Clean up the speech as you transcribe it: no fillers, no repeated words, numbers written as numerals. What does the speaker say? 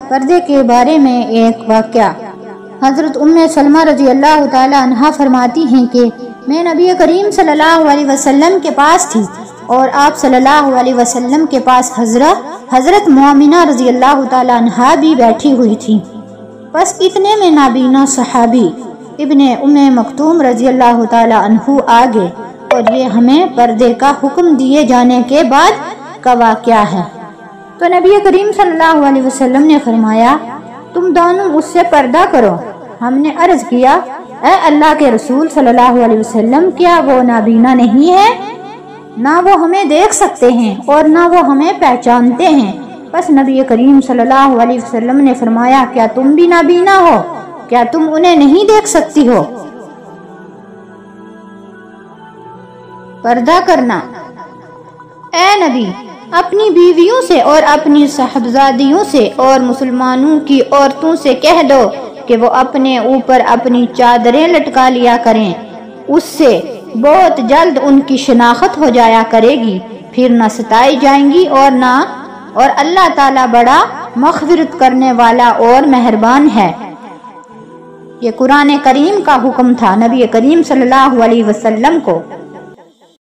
پردے کے بارے میں ایک واقعہ۔ حضرت ام سلمہ رضی اللہ تعالی عنہا فرماتی ہیں کہ میں نبی کریم صلی اللہ علیہ وسلم کے پاس تھی اور آپ صلی اللہ علیہ وسلم کے پاس حضرت مومنہ رضی اللہ تعالی عنہا بھی بیٹھی ہوئی تھی۔ بس اتنے میں نابینا صحابی ابن ام مکتوم رضی اللہ تعالی عنہ آگے، اور یہ ہمیں پردے کا حکم دیے جانے کے بعد کا واقعہ ہے۔ تو نبی کریم صلی اللہ علیہ وسلم نے فرمایا تم دونوں اس سے پردہ کرو۔ ہم نے عرض کیا اے اللہ کے رسول صلی اللہ علیہ وسلم، کیا وہ نابینا نہیں ہے؟ نہ وہ ہمیں دیکھ سکتے ہیں اور نہ وہ ہمیں پہچانتے ہیں۔ بس نبی کریم صلی اللہ علیہ وسلم نے فرمایا کیا تم بھی نابینا ہو؟ کیا تم انہیں نہیں دیکھ سکتی ہو؟ پردہ کرنا۔ اے نبی، اپنی بیویوں سے اور اپنی صاحبزادیوں سے اور مسلمانوں کی عورتوں سے کہہ دو کہ وہ اپنے اوپر اپنی چادریں لٹکا لیا کریں، اس سے بہت جلد ان کی شناخت ہو جایا کرے گی، پھر نہ ستائی جائیں گی اور اللہ تعالیٰ بڑا مغفرت کرنے والا اور مہربان ہے۔ یہ قرآن کریم کا حکم تھا نبی کریم صلی اللہ علیہ وسلم کو۔